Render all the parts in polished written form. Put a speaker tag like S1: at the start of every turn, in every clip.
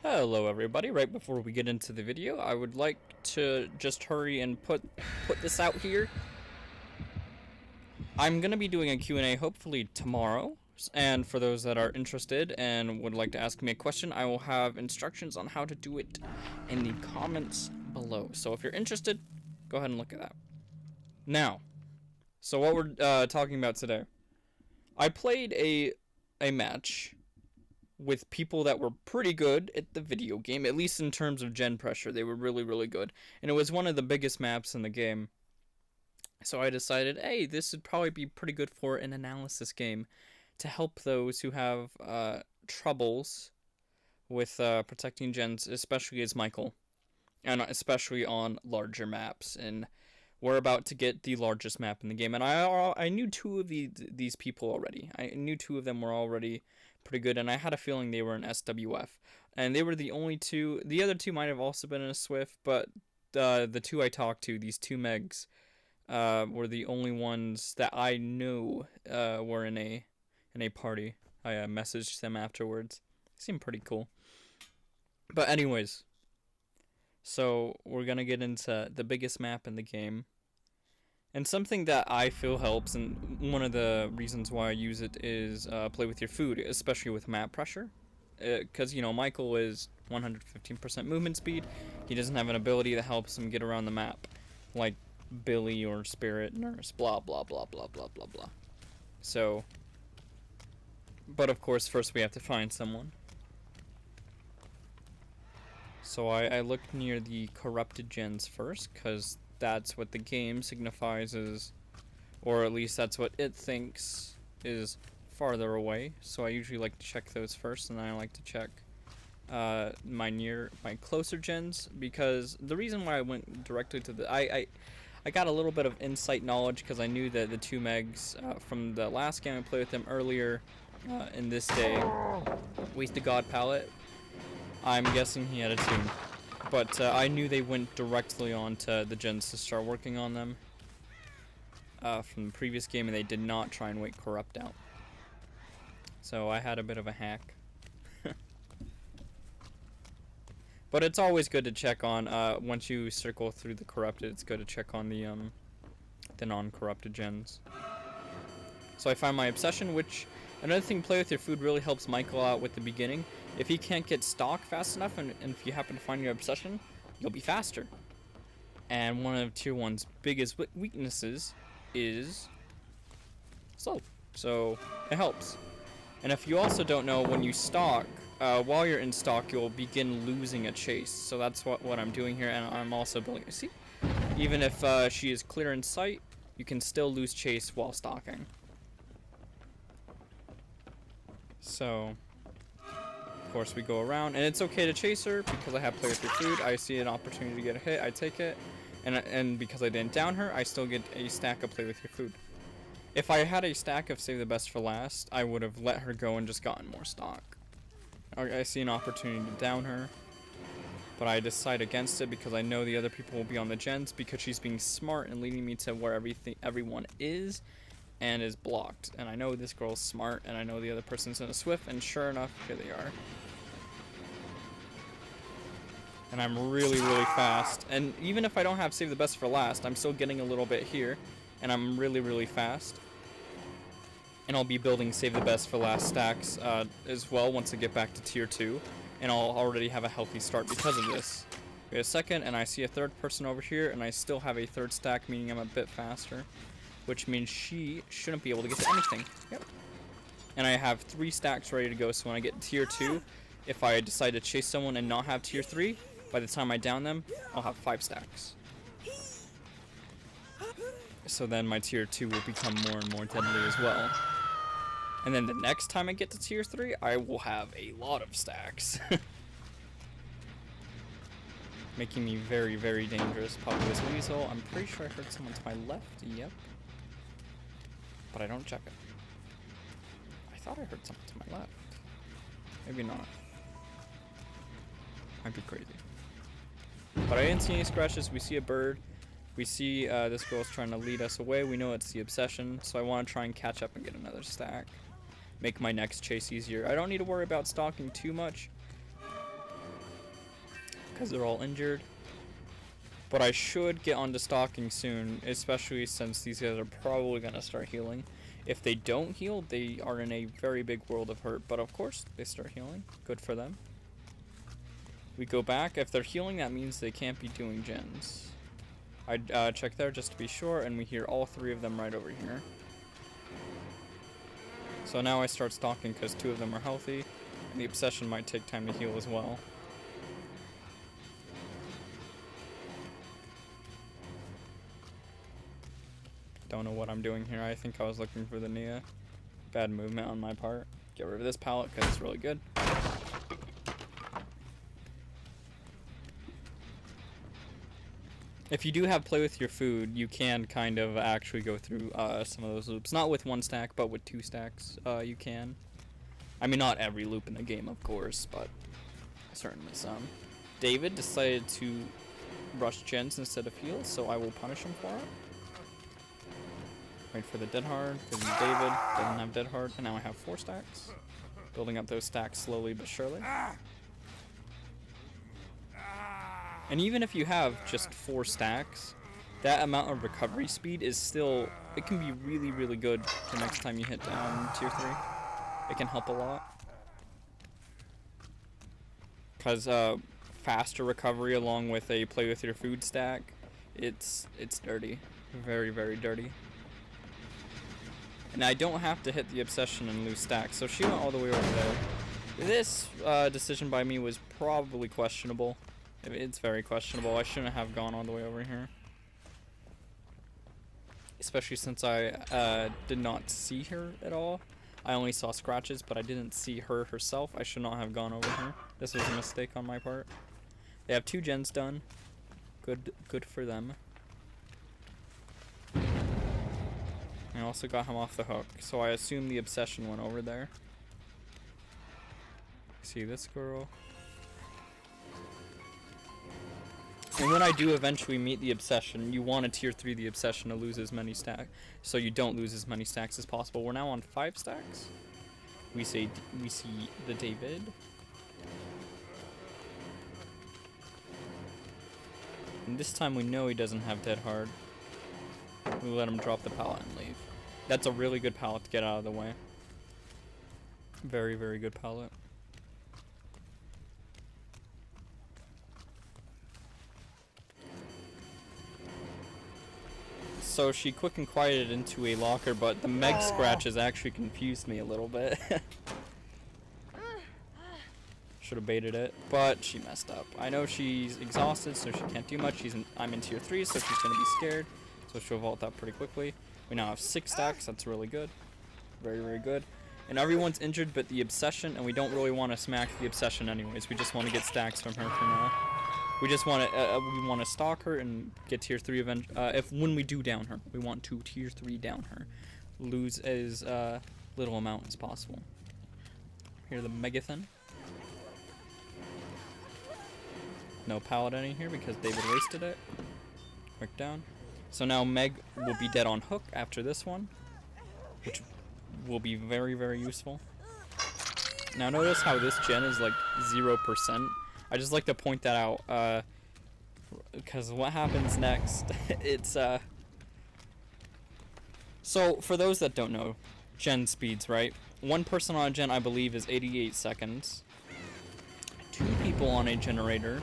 S1: Hello everybody, right before we get into the video, I would like to just hurry and put this out here. I'm going to be doing a Q&A hopefully tomorrow, and for those that are interested and would like to ask me a question, I will have instructions on how to do it in the comments below. So if you're interested, go ahead and look at that. Now, so what we're talking about today. I played a match with people that were pretty good at the video game, at least in terms of gen pressure. They were really, really good. And it was one of the biggest maps in the game. So I decided, hey, this would probably be pretty good for an analysis game to help those who have troubles with protecting gens, especially as Michael. And especially on larger maps. And we're about to get the largest map in the game. And I knew two of these people already. I knew two of them were already pretty good, and I had a feeling they were an SWF, and they were the only two. The other two might have also been in a Swift, but the two I talked to, these two Megs, were the only ones that I knew were in a party. I messaged them afterwards. They seemed pretty cool. But anyways, so we're gonna get into the biggest map in the game. And something that I feel helps, and one of the reasons why I use it, is play with your food, especially with map pressure. Because, you know, Michael is 115% movement speed. He doesn't have an ability that helps him get around the map, like Billy or Spirit, Nurse, blah, blah, blah, blah, blah, blah, blah. So, but of course, first we have to find someone. So I looked near the corrupted gens first, because that's what the game signifies as, or at least that's what it thinks is farther away. So I usually like to check those first, and then I like to check my closer gens, because the reason why I went directly to the I got a little bit of insight knowledge, because I knew that the two Megs from the last game I played with them earlier in this day, Waste of God palette. I'm guessing he had a tune. But I knew they went directly on to the gens to start working on them from the previous game, and they did not try and wait Corrupt out. So I had a bit of a hack. But it's always good to check on, once you circle through the Corrupted, it's good to check on the non-corrupted gens. So I found my Obsession, which, another thing, play with your food really helps Michael out with the beginning. If he can't get stock fast enough, and if you happen to find your Obsession, you'll be faster. And one of Tier 1's biggest weaknesses is slow. So it helps. And if you also don't know, when you stalk, while you're in stalk, you'll begin losing a chase. So that's what I'm doing here, and I'm also building. See? Even if she is clear in sight, you can still lose chase while stalking. So, of course, we go around, and it's okay to chase her because I have play with your food. I see an opportunity to get a hit, I take it, and because I didn't down her, I still get a stack of play with your food. If I had a stack of save the best for last, I would have let her go and just gotten more stock. I see an opportunity to down her, but I decide against it because I know the other people will be on the gens, because she's being smart and leading me to where everyone is and is blocked. And I know this girl's smart, and I know the other person's in a Swift, and sure enough, here they are. And I'm really, really fast. And even if I don't have save the best for last, I'm still getting a little bit here, and I'm really, really fast. And I'll be building save the best for last stacks as well once I get back to tier 2, and I'll already have a healthy start because of this. Wait a second, and I see a third person over here, and I still have a third stack, meaning I'm a bit faster, which means she shouldn't be able to get to anything. Yep. And I have 3 stacks ready to go, so when I get tier 2, if I decide to chase someone and not have tier 3, by the time I down them, I'll have 5 stacks. So then my tier 2 will become more and more deadly as well. And then the next time I get to tier 3, I will have a lot of stacks. Making me very, very dangerous. Populous Weasel. I'm pretty sure I heard someone to my left. Yep. But I don't check it. I thought I heard something to my left. Maybe not. Might be crazy. But I didn't see any scratches. We see a bird. We see this girl's trying to lead us away. We know it's the Obsession, so I want to try and catch up and get another stack. Make my next chase easier. I don't need to worry about stalking too much. because they're all injured. But I should get onto Stalking soon, especially since these guys are probably going to start healing. If they don't heal, they are in a very big world of hurt. But of course, they start healing. Good for them. We go back. If they're healing, that means they can't be doing gens. I check there just to be sure, and we hear all 3 of them right over here. So now I start stalking because 2 of them are healthy, and the obsession might take time to heal as well. Don't know what I'm doing here. I think I was looking for the Nia. Bad movement on my part. Get rid of this pallet because it's really good. If you do have play with your food, you can kind of actually go through some of those loops. Not with 1 stack, but with 2 stacks, you can. I mean, not every loop in the game, of course, but certainly some. David decided to rush gens instead of heals, so I will punish him for it. Wait for the dead hard, because David doesn't have dead hard, and now I have 4 stacks. Building up those stacks slowly but surely. And even if you have just 4 stacks, that amount of recovery speed is still, it can be really, really good the next time you hit tier 3. It can help a lot. Because faster recovery along with a play with your food stack, it's dirty. Very, very dirty. And I don't have to hit the obsession and lose stacks, so she went all the way over there. This decision by me was probably questionable. It's very questionable. I shouldn't have gone all the way over here. Especially since I did not see her at all. I only saw scratches, but I didn't see her herself. I should not have gone over here. This was a mistake on my part. They have 2 gens done. Good for them. I also got him off the hook, so I assume the obsession went over there. See this girl? And when I do eventually meet the obsession, you want to tier 3 the obsession to lose as many stacks, so you don't lose as many stacks as possible. We're now on 5 stacks. We see the David. And this time we know he doesn't have dead hard. We let him drop the pallet and leave. That's a really good pallet to get out of the way. Very, very good pallet. So she quick and quieted into a locker, but the Meg scratches actually confused me a little bit. Should have baited it, but she messed up. I know she's exhausted, so she can't do much. I'm in tier 3, so she's going to be scared. So she'll vault up pretty quickly. We now have 6 stacks. That's really good. Very, very good. And everyone's injured but the obsession, and we don't really want to smack the obsession anyways. We just want to get stacks from her for now. We just want to stalk her and get tier 3 when we do down her. We want to tier 3 down her. Lose as little amount as possible. Here the Megathon. No paladin in here because David wasted it. Quick down. So now Meg will be dead on hook after this one, which will be very, very useful. Now notice how this gen is like 0%. I just like to point that out, because what happens next, it's, so for those that don't know, gen speeds, right? 1 person on a gen, I believe, is 88 seconds. 2 people on a generator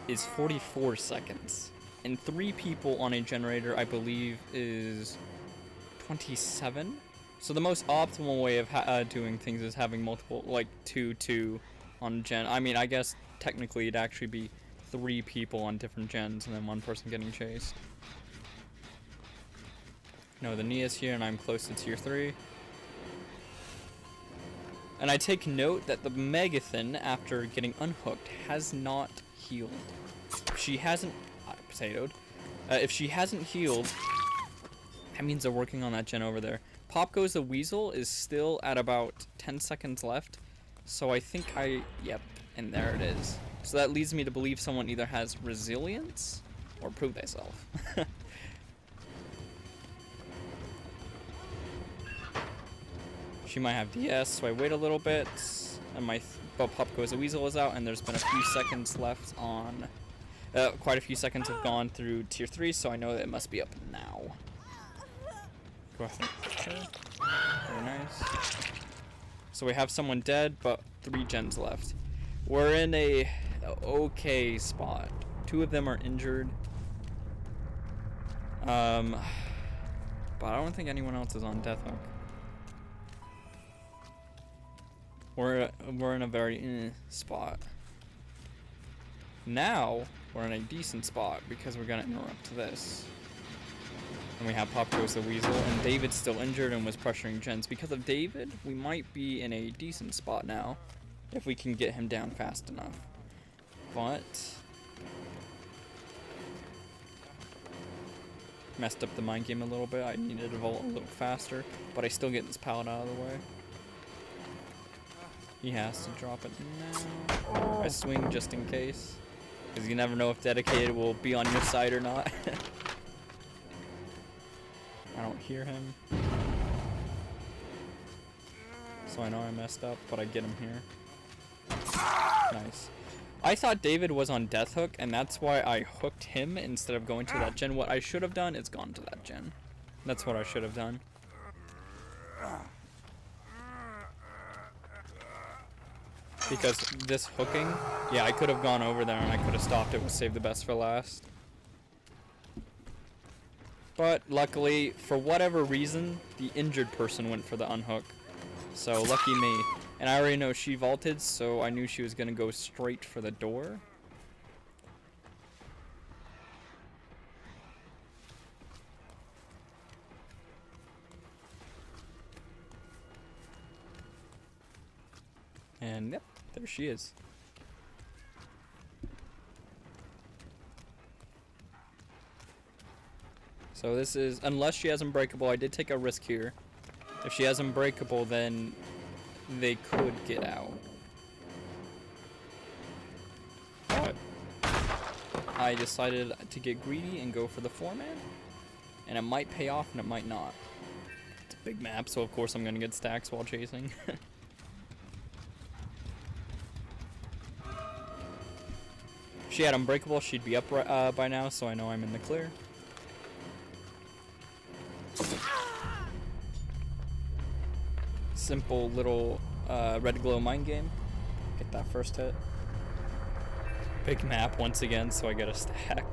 S1: is 44 seconds. And 3 people on a generator, I believe, is 27. So the most optimal way of doing things is having multiple, like 2 on gen. I mean, I guess technically it'd actually be 3 people on different gens and then 1 person getting chased. No, the Nia's here and I'm close to tier 3. And I take note that the Megathon, after getting unhooked, has not healed. She hasn't potatoed. If she hasn't healed, that means they're working on that gen over there. Pop Goes the Weasel is still at about 10 seconds left. So I think yep, and there it is. So that leads me to believe someone either has resilience or prove thyself. She might have DS, so I wait a little bit, and my but Pop Goes the Weasel is out, and there's been a few seconds left on. Quite a few seconds have gone through tier 3, so I know that it must be up now. Go ahead. Okay. Very nice. So we have someone dead, but 3 gens left. We're in a okay spot. 2 of them are injured. But I don't think anyone else is on death hook. We're in a very spot. Now we're in a decent spot because we're gonna interrupt this. And we have Pop Goes the Weasel, and David's still injured and was pressuring gens. Because of David, we might be in a decent spot now if we can get him down fast enough. But messed up the mind game a little bit. I needed to vault a little faster, but I still get this pallet out of the way. He has to drop it now. I swing just in case, because you never know if Dedicated will be on your side or not. I don't hear him, so I know I messed up, but I get him here. Nice. I thought David was on death hook, and that's why I hooked him instead of going to that gen. What I should have done is gone to that gen. That's what I should have done. Because this hooking, yeah, I could have gone over there and I could have stopped it and saved the best for last. But luckily, for whatever reason, the injured person went for the unhook. So lucky me. And I already know she vaulted, so I knew she was going to go straight for the door. And yep, there she is. So this is, unless she has Unbreakable, I did take a risk here. If she has Unbreakable, then they could get out. But I decided to get greedy and go for the 4-man. And it might pay off and it might not. It's a big map, so of course I'm going to get stacks while chasing. If she had Unbreakable, she'd be up by now, so I know I'm in the clear. Simple little red glow mind game. Get that first hit. Big map once again, so I get a stack.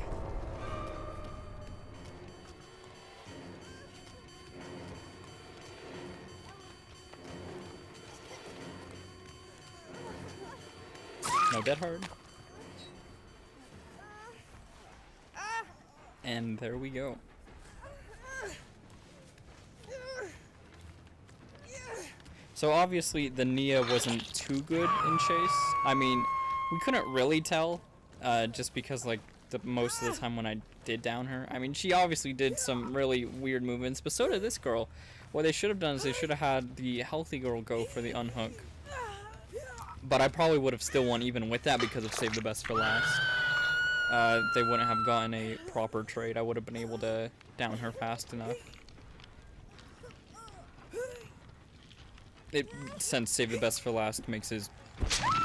S1: No dead hard. And there we go. So obviously the Nia wasn't too good in chase. I mean, we couldn't really tell, just because like most of the time when I did down her, I mean, she obviously did some really weird movements, but so did this girl. What they should have done is they should have had the healthy girl go for the unhook. But I probably would have still won even with that because of Save the Best for last. They wouldn't have gotten a proper trade. I would have been able to down her fast enough. Since Save the Best for last makes his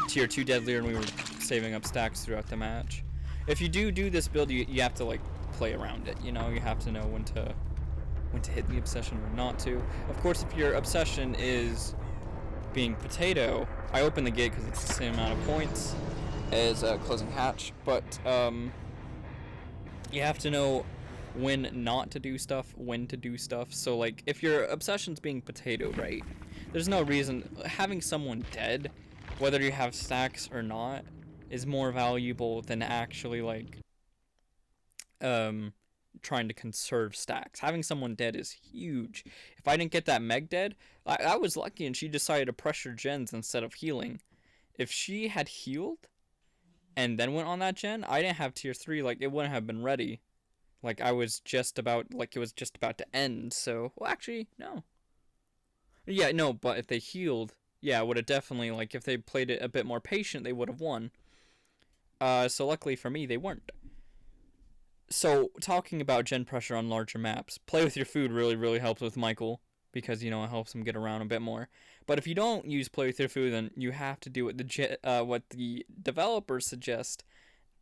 S1: tier 2 deadlier, and we were saving up stacks throughout the match. If you do this build, you have to like play around it. You know, you have to know when to hit the obsession or not to. Of course, if your obsession is being potato, I open the gate because it's the same amount of points as closing hatch, but you have to know when not to do stuff, when to do stuff. So like if your obsession's being potato, right, there's no reason having someone dead, whether you have stacks or not, is more valuable than actually like trying to conserve stacks. Having someone dead is huge. If I didn't get that Meg dead, I was lucky and she decided to pressure gens instead of healing. If she had healed and then went on that gen, I didn't have tier 3, like it wouldn't have been ready. Like I was just about, like it was just about to end, so, well actually, no. Yeah, no, but if they healed, yeah, it would have definitely, like if they played it a bit more patient, they would have won. So luckily for me, they weren't. So, talking about gen pressure on larger maps, play with your food really, really helps with Michael. because it helps them get around a bit more. But if you don't use play with your food, then you have to do what the developers suggest,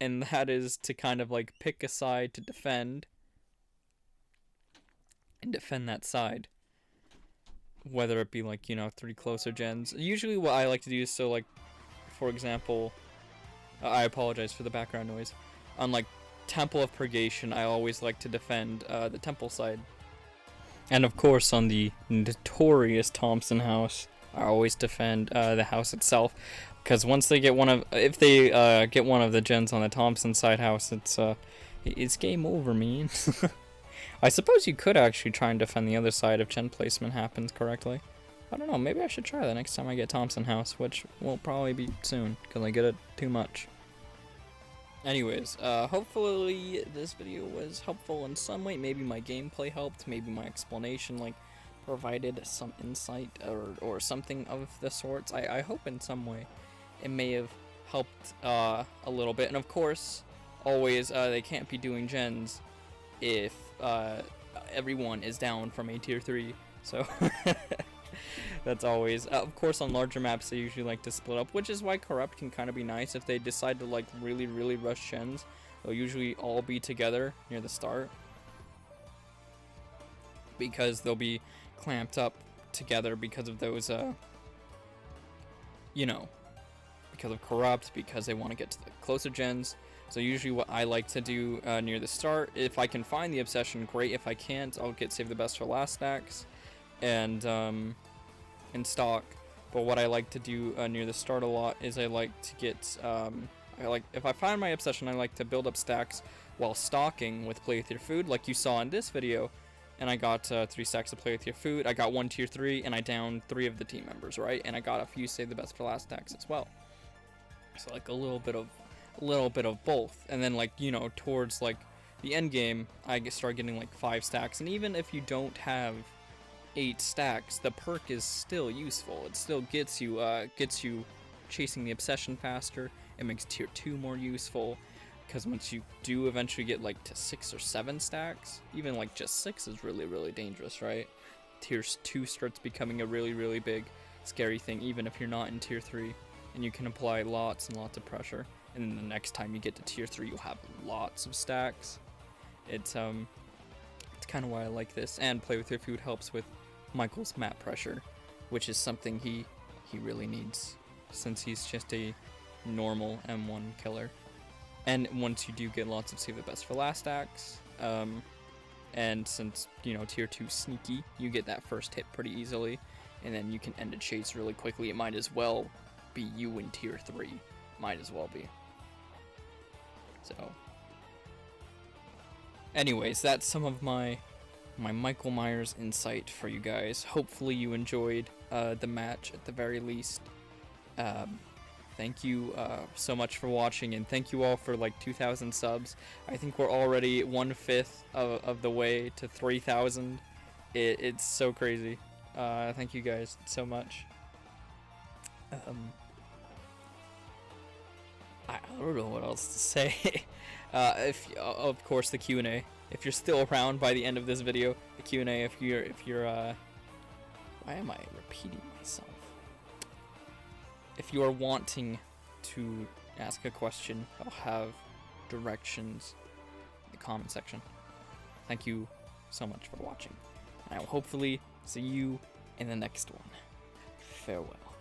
S1: and that is to kind of like pick a side to defend and defend that side. Whether it be like 3 closer gens. Usually, what I like to do is for example, I apologize for the background noise. On like Temple of Purgation, I always like to defend the temple side. And of course, on the notorious Thompson house, I always defend the house itself, because once they get if they get one of the gens on the Thompson side house, it's game over, man. I suppose you could actually try and defend the other side if gen placement happens correctly. I don't know, maybe I should try that next time I get Thompson house, which will probably be soon, because I get it too much. Anyways, hopefully this video was helpful in some way. Maybe my gameplay helped, maybe my explanation provided some insight or something of the sorts. I hope in some way it may have helped a little bit. And of course, always they can't be doing gens if everyone is down from a tier 3, so that's always of course on larger maps they usually like to split up, which is why corrupt can kind of be nice. If they decide to really rush gens, they'll usually all be together near the start, because they'll be clamped up together because of those because of corrupt, because they want to get to the closer gens. So usually what I like to do near the start, if I can find the obsession, great. If I can't, I'll get save the best for last stacks and stock. But what I like to do near the start a lot is I like to get if I find my obsession, I like to build up stacks while stalking with play with your food, like you saw in this video. And I got 3 stacks of play with your food. I got 1 tier 3, and I downed 3 of the team members, right? And I got a few save the best for last stacks as well. So a little bit of both. And then towards the end game, I start getting 5 stacks. And even if you don't have 8 stacks, the perk is still useful. It still gets you chasing the obsession faster. It makes tier 2 more useful, because once you do eventually get to 6 or 7 stacks, even just 6 is really dangerous, right? Tier 2 starts becoming a really big scary thing, even if you're not in tier 3, and you can apply lots and lots of pressure. And then the next time you get to tier 3, you'll have lots of stacks. It's kind of why I like this. And play with your food helps with Michael's map pressure, which is something he really needs, since he's just a normal M1 killer. And once you do get lots of save the best for last stacks, and since tier 2 sneaky, you get that first hit pretty easily, and then you can end a chase really quickly. It might as well be you in tier 3. Might as well be. So anyways, that's some of my Michael Myers insight for you guys. Hopefully you enjoyed the match at the very least. Thank you so much for watching, and thank you all for 2,000 subs. I think we're already 1/5 of the way to 3,000. It's so crazy. Thank you guys so much. I don't know what else to say. Of course the Q&A. If you're still around by the end of this video, the Q&A. If you're why am I repeating myself? If you are wanting to ask a question, I'll have directions in the comment section. Thank you so much for watching. And I will hopefully see you in the next one. Farewell.